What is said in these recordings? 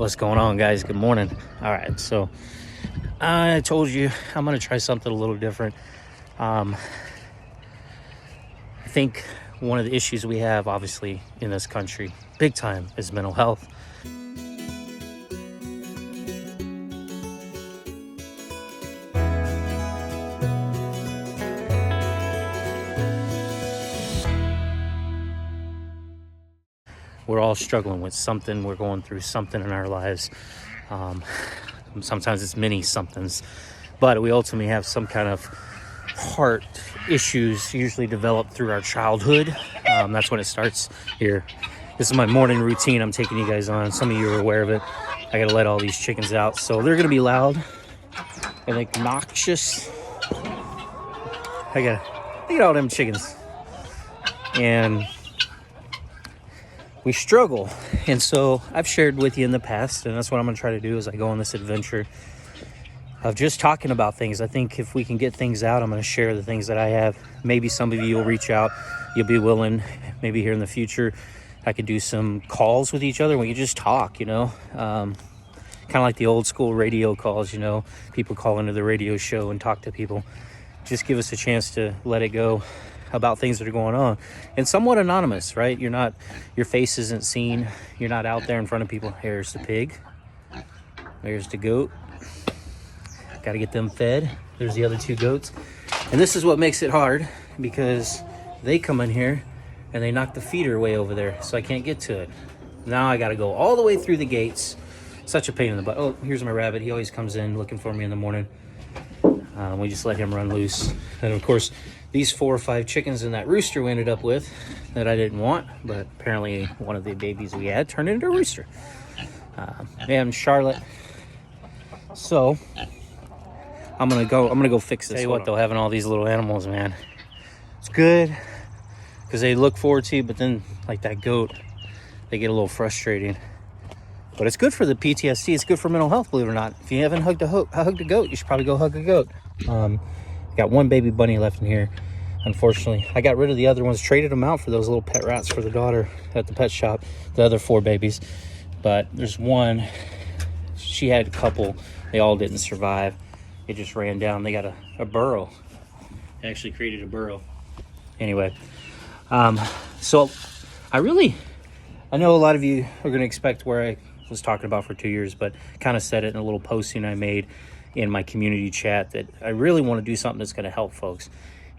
What's going on, guys? Good morning. All right, so I told you I'm gonna try something a little different. I think one of the issues we have, obviously, in this country, big time, is mental health. We're all struggling with something. We're going through something in our lives. Sometimes it's many somethings, but we ultimately have some kind of heart issues, usually developed through our childhood. That's when it starts here. This is my morning routine I'm taking you guys on. Some of you are aware of it. I gotta let all these chickens out, so they're gonna be loud and obnoxious. I gotta look at all them chickens, and we struggle. And so I've shared with you in the past, and that's what I'm gonna try to do as I go on this adventure of just talking about things. I think if we can get things out, I'm gonna share the things that I have. Maybe some of you will reach out, you'll be willing, maybe here in the future I could do some calls with each other. We could just talk, kind of like the old school radio calls, people call into the radio show and talk to people. Just give us a chance to let it go about things that are going on, and somewhat anonymous, right? Your face isn't seen. You're not out there in front of people. Here's the pig. There's the goat. Got to get them fed. There's the other two goats. And this is what makes it hard, because they come in here and they knock the feeder way over there, so I can't get to it. Now I got to go all the way through the gates. Such a pain in the butt. Oh, here's my rabbit. He always comes in looking for me in the morning. We just let him run loose. And of course, these 4 or 5 chickens and that rooster we ended up with that I didn't want, but apparently one of the babies we had turned into a rooster. And Charlotte. So I'm gonna go fix this. Tell you what, though, having all these little animals, man, it's good because they look forward to you, but then like that goat, they get a little frustrating. But it's good for the PTSD. It's good for mental health, believe it or not. If you haven't hugged a goat, you should probably go hug a goat. Got one baby bunny left in here, unfortunately. I got rid of the other ones, traded them out for those little pet rats for the daughter at the pet shop, the other 4 babies. But there's one, she had a couple, they all didn't survive. It just ran down. They got a burrow. They actually created a burrow. Anyway, so I know a lot of you are going to expect where I was talking about for 2 years, but kind of said it in a little posting I made in my community chat that I really want to do something that's going to help folks.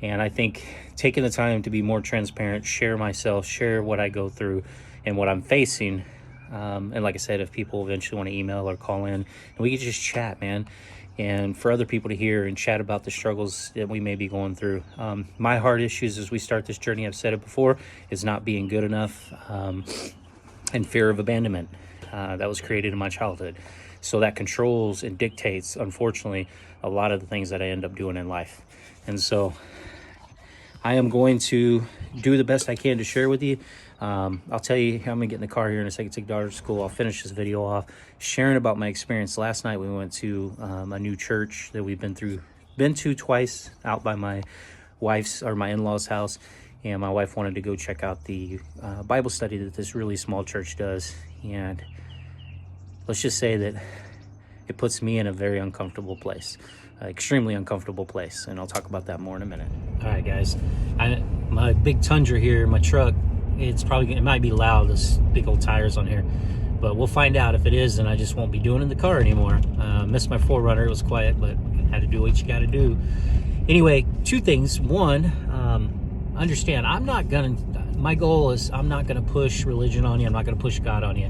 And I think taking the time to be more transparent, share myself, share what I go through and what I'm facing. And like I said, if people eventually want to email or call in, and we can just chat, man. And for other people to hear and chat about the struggles that we may be going through. My heart issues as we start this journey, I've said it before, is not being good enough, and fear of abandonment that was created in my childhood. So that controls and dictates, unfortunately, a lot of the things that I end up doing in life. And so I am going to do the best I can to share with you. I'll tell you, I'm gonna get in the car here in a second, take daughter to school. I'll finish this video off sharing about my experience. Last night we went to a new church that we've been to twice, out by my wife's or my in-laws' house. And my wife wanted to go check out the Bible study that this really small church does. And let's just say that it puts me in a very uncomfortable place, extremely uncomfortable place. And I'll talk about that more in a minute. All right, guys. My big Tundra here, my truck, it might be loud, those big old tires on here. But we'll find out. If it is, then I just won't be doing it in the car anymore. Missed my 4Runner. It was quiet, but had to do what you got to do. Anyway, 2 things. One, understand, my goal is I'm not going to push religion on you. I'm not going to push God on you.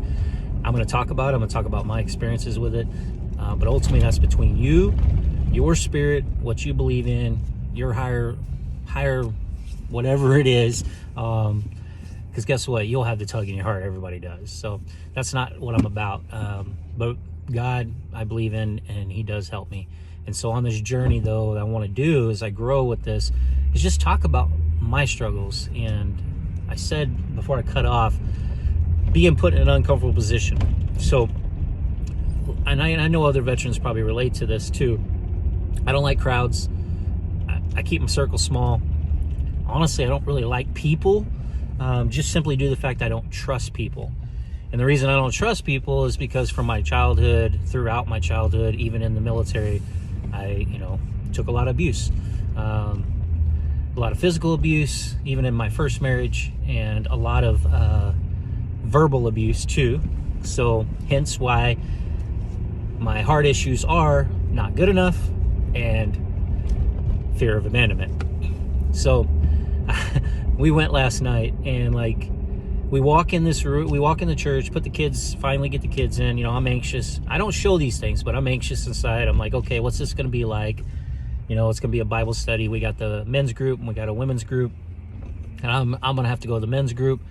I'm going to talk about it. I'm going to talk about my experiences with it. But ultimately, that's between you, your spirit, what you believe in, your higher, whatever it is. Because guess what? You'll have the tug in your heart. Everybody does. So that's not what I'm about. But God, I believe in, and He does help me. And so on this journey, though, what I want to do as I grow with this is just talk about my struggles. And I said before I cut off, being put in an uncomfortable position. So, and I know other veterans probably relate to this too. I don't like crowds. I keep my circle small. Honestly, I don't really like people, just simply due to the fact I don't trust people. And the reason I don't trust people is because from my childhood, throughout my childhood, even in the military, I, took a lot of abuse. A lot of physical abuse, even in my first marriage, and a lot of verbal abuse too. So hence why my heart issues are not good enough and fear of abandonment. So we went last night, and we walk in this room, we walk in the church, finally get the kids in. I'm anxious. I don't show these things, but I'm anxious inside. I'm like, okay, what's this going to be like? It's going to be a Bible study. We got the men's group and we got a women's group, and I'm going to have to go to the men's group.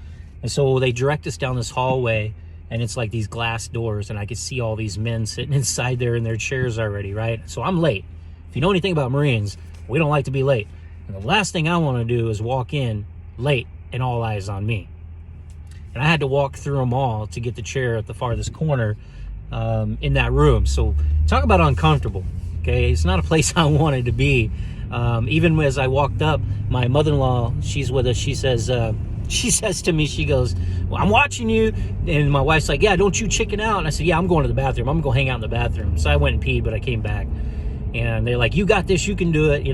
And so they direct us down this hallway, and it's like these glass doors, and I could see all these men sitting inside there in their chairs already, right? So I'm late. If you know anything about Marines, we don't like to be late. And the last thing I want to do is walk in late and all eyes on me. And I had to walk through them all to get the chair at the farthest corner in that room. So talk about uncomfortable, okay? It's not a place I wanted to be. Even as I walked up, my mother-in-law, she's with us, she says to me, she goes, well, I'm watching you. And my wife's like, yeah, don't you chicken out. And I said, yeah, I'm going to the bathroom. I'm going to go hang out in the bathroom. So I went and peed, but I came back. And they're like, you got this, you can do it,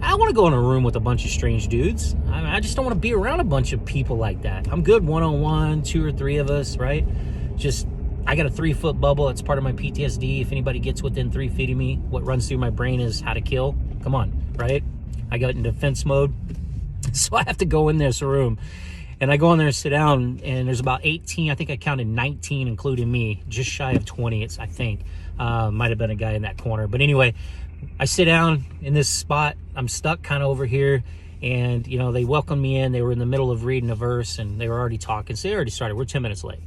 I want to go in a room with a bunch of strange dudes. I just don't want to be around a bunch of people like that. I'm good one-on-one, 2 or 3 of us, right? I got a 3-foot bubble. It's part of my PTSD. If anybody gets within 3 feet of me, what runs through my brain is how to kill. Come on, right? I got in defense mode. So I have to go in this room. And I go in there and sit down, and there's about 18. I think I counted 19, including me, just shy of 20, I think. Might have been a guy in that corner. But anyway, I sit down in this spot. I'm stuck kind of over here. And, they welcomed me in. They were in the middle of reading a verse, and they were already talking. So they already started. We're 10 minutes late.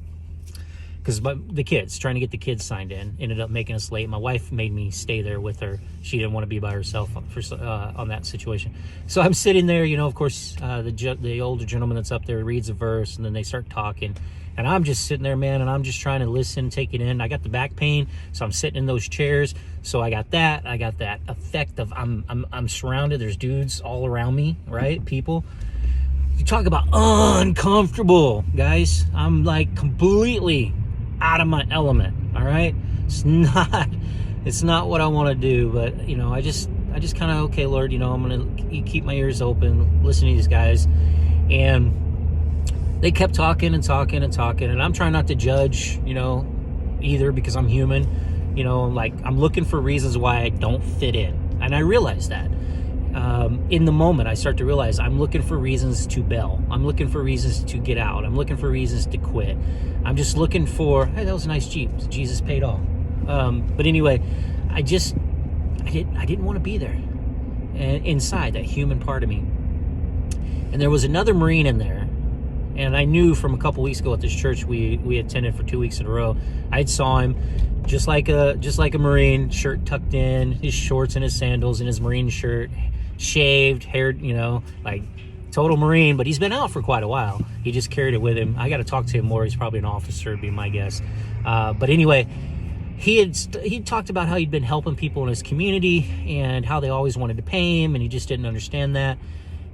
Because trying to get the kids signed in, ended up making us late. My wife made me stay there with her. She didn't want to be by herself on that situation. So I'm sitting there, of course, the older gentleman that's up there reads a verse, and then they start talking. And I'm just sitting there, man, and I'm just trying to listen, take it in. I got the back pain, so I'm sitting in those chairs. So I got that effect of I'm surrounded. There's dudes all around me, right? People. You talk about uncomfortable, guys. I'm like completely out of my element. All right, it's not what I want to do, but I just kind of, okay, Lord, I'm gonna keep my ears open, listen to these guys. And they kept talking and talking and talking, and I'm trying not to judge, either, because I'm human. I'm looking for reasons why I don't fit in, and I realize that. In the moment, I start to realize I'm looking for reasons to bail. I'm looking for reasons to get out. I'm looking for reasons to quit. I'm just looking for, hey, that was a nice Jeep. Jesus paid all. But anyway, I didn't want to be there. And inside, that human part of me. And there was another Marine in there. And I knew from a couple weeks ago at this church we attended for 2 weeks in a row. I saw him just like a Marine, shirt tucked in, his shorts and his sandals and his Marine shirt, shaved, haired, like total Marine, but he's been out for quite a while. He just carried it with him. I got to talk to him more. He's probably an officer, would be my guess. But anyway, he talked about how he'd been helping people in his community and how they always wanted to pay him, and he just didn't understand that.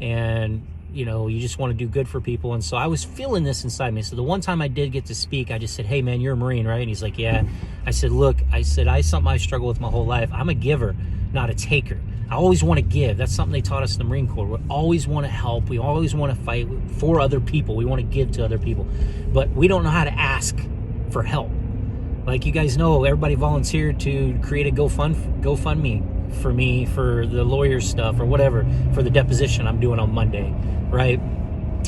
And you just want to do good for people. And so I was feeling this inside me. So the one time I did get to speak, I just said, hey man, you're a Marine, right? And he's like, yeah. I said, look, something I struggle with my whole life. I'm a giver, not a taker. I always want to give. That's something they taught us in the Marine Corps. We always want to help. We always want to fight for other people. We want to give to other people, but we don't know how to ask for help. Like you guys know, everybody volunteered to create a GoFundMe for me for the lawyer stuff or whatever for the deposition I'm doing on Monday, right?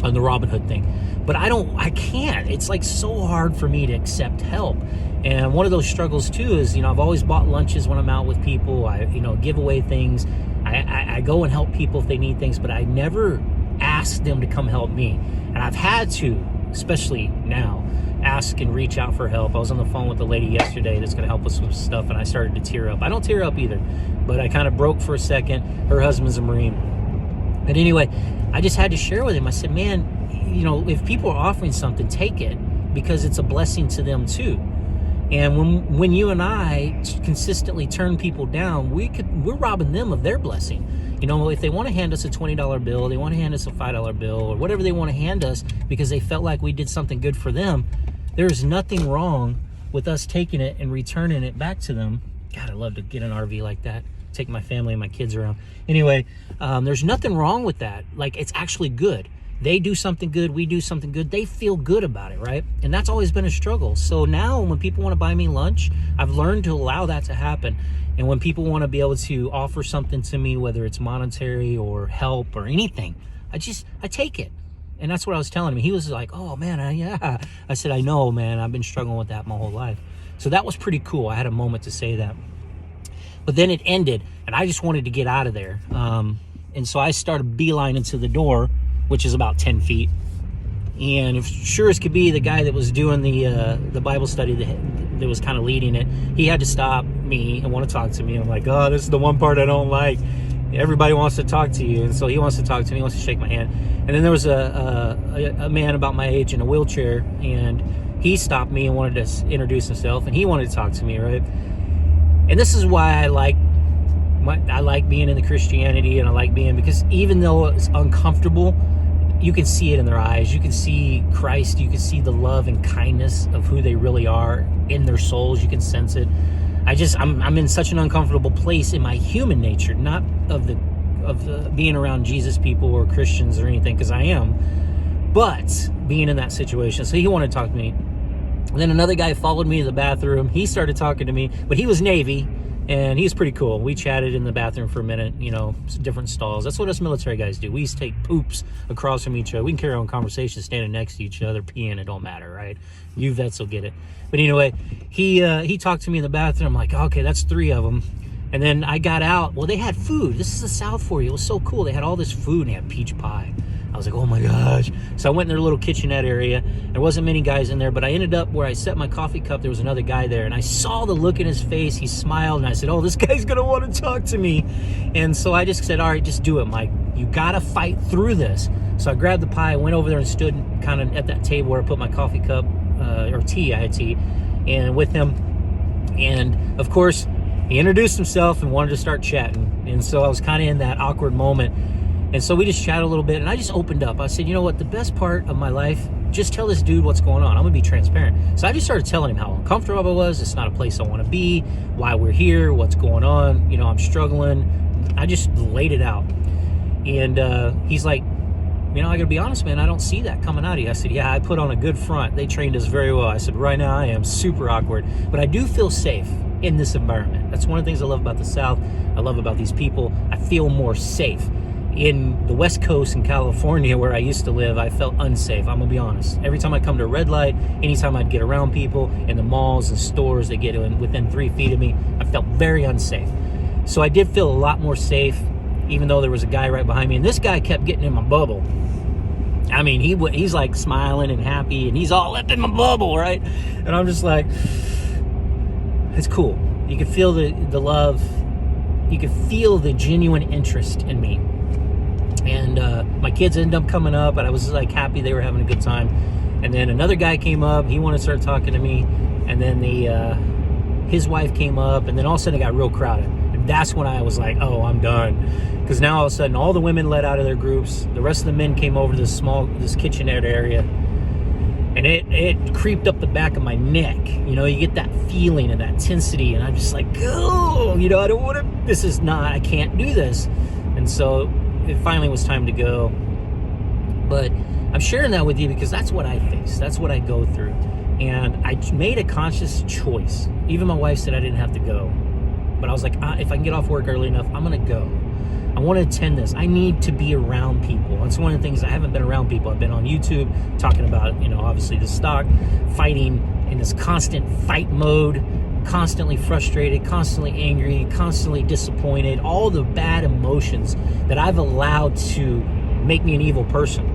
On the Robin Hood thing. But I can't. It's like so hard for me to accept help. And one of those struggles too is, I've always bought lunches when I'm out with people. I, give away things. I go and help people if they need things, but I never ask them to come help me. And I've had to, especially now, ask and reach out for help. I was on the phone with a lady yesterday that's going to help us with stuff, and I started to tear up. I don't tear up either, but I kind of broke for a second. Her husband's a Marine. But anyway, I just had to share with him. I said, man, if people are offering something, take it, because it's a blessing to them too. And when you and I consistently turn people down, we're robbing them of their blessing. If they want to hand us a $20 bill, they want to hand us a $5 bill, or whatever they want to hand us because they felt like we did something good for them, there's nothing wrong with us taking it and returning it back to them. God, I'd love to get an RV like that, take my family and my kids around. Anyway, there's nothing wrong with that. Like, it's actually good. They do something good, we do something good, they feel good about it, right? And that's always been a struggle. So now when people want to buy me lunch, I've learned to allow that to happen. And when people want to be able to offer something to me, whether it's monetary or help or anything, I take it. And that's what I was telling him. He was like, oh man, yeah. I said, I know, man, I've been struggling with that my whole life. So that was pretty cool. I had a moment to say that. But then it ended, and I just wanted to get out of there. And so I started beelining to the door, which is about 10 feet. And if sure as could be, the guy that was doing the Bible study that was kind of leading it, he had to stop me and want to talk to me. I'm like, oh, this is the one part I don't like. Everybody wants to talk to you. And so he wants to talk to me, he wants to shake my hand. And then there was a man about my age in a wheelchair, and he stopped me and wanted to introduce himself, and he wanted to talk to me, right? And this is why I like being in the Christianity, and I like being, because even though it's uncomfortable, you can see it in their eyes. You can see Christ. You can see the love and kindness of who they really are in their souls. You can sense it. I'm in such an uncomfortable place in my human nature, not of the being around Jesus people or Christians or anything, because I am, but being in that situation. So he wanted to talk to me. And then another guy followed me to the bathroom. He started talking to me, but he was Navy. And he was pretty cool. We chatted in the bathroom for a minute, different stalls. That's what us military guys do. We used to take poops across from each other. We can carry on conversations standing next to each other, peeing, it don't matter, right? You vets will get it. But anyway, he talked to me in the bathroom. I'm like, okay, that's 3 of them. And then I got out. Well, they had food. This is the South for you. It was so cool. They had all this food, and they had peach pie. I was like, oh my gosh. So I went in their little kitchenette area. There wasn't many guys in there, but I ended up where I set my coffee cup. There was another guy there, and I saw the look in his face. He smiled, and I said, oh, this guy's going to want to talk to me. And so I just said, all right, just do it, Mike. You got to fight through this. So I grabbed the pie, went over there and stood kind of at that table where I put my coffee cup, or tea, I had tea, and with him. And, of course, he introduced himself and wanted to start chatting. And so I was kind of in that awkward moment. And so we just chatted a little bit, and I just opened up. I said, you know what, the best part of my life, just tell this dude what's going on. I'm going to be transparent. So I just started telling him how uncomfortable I was. It's not a place I want to be, why we're here, what's going on. I'm struggling. I just laid it out. And he's like, I got to be honest, man, I don't see that coming out of you. I said, yeah, I put on a good front. They trained us very well. I said, right now I am super awkward, but I do feel safe in this environment. That's one of the things I love about the South. I love about these people. I feel more safe. In the West Coast in California, where I used to live, I felt unsafe. I'm gonna be honest. Every time I come to a red light, anytime I'd get around people in the malls and stores that get within 3 feet of me, I felt very unsafe. So I did feel a lot more safe, even though there was a guy right behind me. And this guy kept getting in my bubble. I mean, he's like smiling and happy, and he's all up in my bubble, right? And I'm just like, it's cool. You can feel the love. You can feel the genuine interest in me. And my kids ended up coming up, and I was like happy they were having a good time. And then another guy came up. He wanted to start talking to me. And then his wife came up, and then all of a sudden it got real crowded. And that's when I was like, oh, I'm done. Because now all of a sudden all the women let out of their groups. The rest of the men came over to this kitchenette area. And it creeped up the back of my neck. You get that feeling and that intensity. And I'm just like, oh, I don't want to, I can't do this. And so it finally was time to go. But I'm sharing that with you because that's what I face. That's what I go through. And I made a conscious choice. Even my wife said I didn't have to go. But I was like, if I can get off work early enough, I'm going to go. I want to attend this. I need to be around people. That's one of the things. I haven't been around people. I've been on YouTube talking about, obviously the stock, fighting in this constant fight mode, constantly frustrated, constantly angry, constantly disappointed, all the bad emotions that I've allowed to make me an evil person,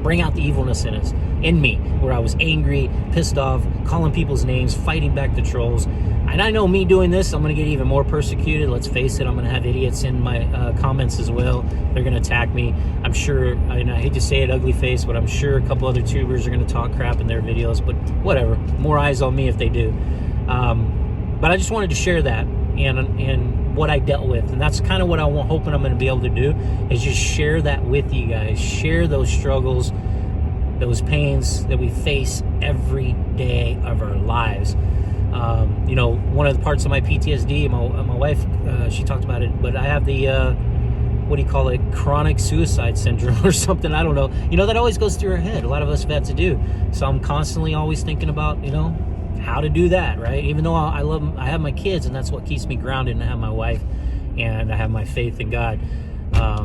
bring out the evilness in me, where I was angry, pissed off, calling people's names, fighting back the trolls. And I know me doing this, I'm going to get even more persecuted. Let's face it, I'm going to have idiots in my comments as well. They're going to attack me. I'm sure, and I hate to say it, ugly face, but I'm sure a couple other tubers are going to talk crap in their videos, but whatever. More eyes on me if they do. But I just wanted to share that and what I dealt with. And that's kind of what I'm hoping I'm going to be able to do, is just share that with you guys. Share those struggles. those pains that we face every day of our lives. You know, one of the parts of my PTSD, my wife, she talked about it, but I have the, what do you call it, chronic suicide syndrome or something, I don't know. You know, that always goes through our head. A lot of us have had to do. So I'm constantly always thinking about, you know, how to do that, right? Even though I have my kids, and that's what keeps me grounded, and I have my wife, and I have my faith in God.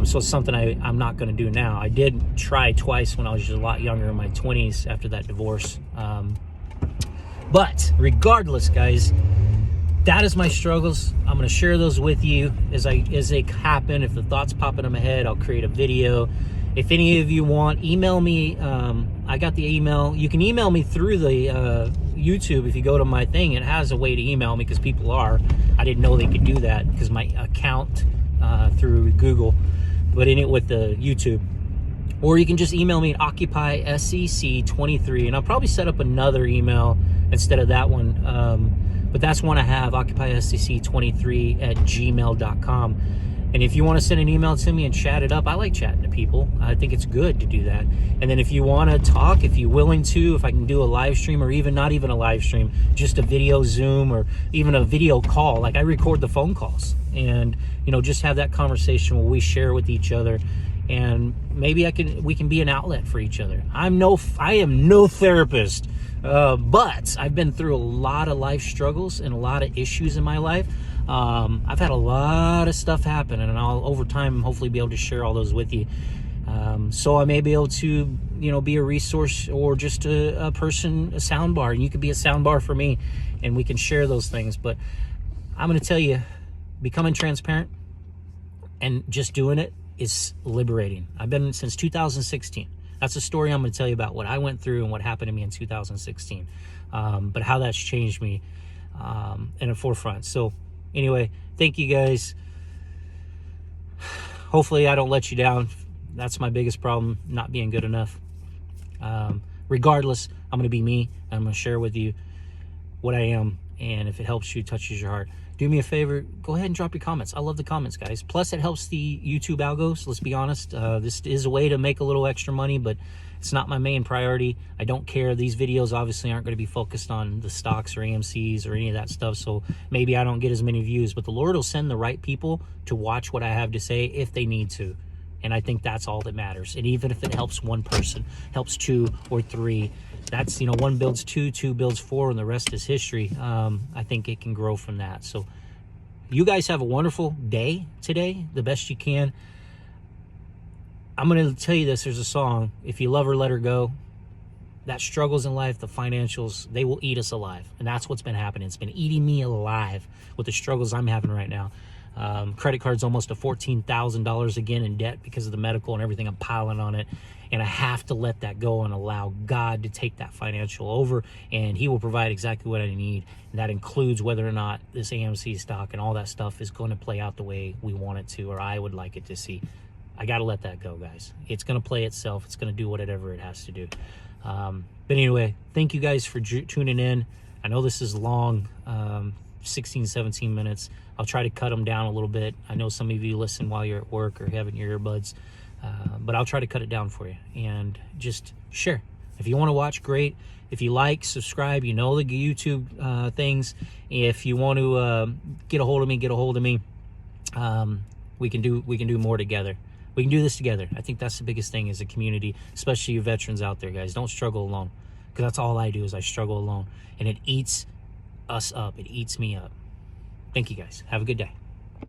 So it's something I'm not going to do now. I did try twice when I was just a lot younger, in my 20s, after that divorce. But regardless, guys, that is my struggles. I'm going to share those with you as they happen. If the thoughts pop into my head, I'll create a video. If any of you want, email me. I got the email. You can email me through the YouTube. If you go to my thing, it has a way to email me, because people are. I didn't know they could do that because my account through Google, but in it with the YouTube. Or you can just email me at occupyscc23, and I'll probably set up another email instead of that one. But that's one I have, occupyscc23@gmail.com. And if you want to send an email to me and chat it up, I like chatting to people. I think it's good to do that. And then if you want to talk, if you're willing to, if I can do a live stream, or even not even a live stream, just a video Zoom, or even a video call, like I record the phone calls, and, you know, just have that conversation where we share with each other, and maybe we can be an outlet for each other. I am no therapist, but I've been through a lot of life struggles and a lot of issues in my life. I've had a lot of stuff happen, and I'll, over time, hopefully be able to share all those with you. So I may be able to, you know, be a resource, or just a person, a sound bar, and you could be a sound bar for me, and we can share those things. But I'm going to tell you, becoming transparent and just doing it is liberating. I've been since 2016. That's a story I'm going to tell you about what I went through and what happened to me in 2016. But how that's changed me in the forefront. So anyway, thank you guys. Hopefully I don't let you down. That's my biggest problem, not being good enough. Regardless, I'm going to be me. I'm going to share with you what I am. And if it helps you, touches your heart, do me a favor, go ahead and drop your comments. I love the comments, guys. Plus, it helps the YouTube algos. Let's be honest. This is a way to make a little extra money, but it's not my main priority. I don't care. These videos obviously aren't going to be focused on the stocks or AMCs or any of that stuff, so maybe I don't get as many views, but the Lord will send the right people to watch what I have to say if they need to. And I think that's all that matters. And even if it helps one person, helps 2 or 3, that's, you know, 1 builds 2, 2 builds 4, and the rest is history. I think it can grow from that. So you guys have a wonderful day today, the best you can. I'm going to tell you this. There's a song, if you love her, let her go. That struggles in life, the financials, they will eat us alive. And that's what's been happening. It's been eating me alive with the struggles I'm having right now. Credit card's almost to $14,000 again in debt because of the medical and everything I'm piling on it. And I have to let that go and allow God to take that financial over, and he will provide exactly what I need. And that includes whether or not this AMC stock and all that stuff is going to play out the way we want it to, or I would like it to see. I got to let that go, guys. It's going to play itself. It's going to do whatever it has to do. But anyway, thank you guys for tuning in. I know this is long, 16, 17 minutes. I'll try to cut them down a little bit. I know some of you listen while you're at work or having your earbuds, but I'll try to cut it down for you. And just share. If you want to watch, great. If you like, subscribe. You know the YouTube things. If you want to get a hold of me, get a hold of me. We can do more together. We can do this together. I think that's the biggest thing as a community, especially you veterans out there, guys. Don't struggle alone, because that's all I do is I struggle alone, and it eats us up. It eats me up. Thank you, guys. Have a good day.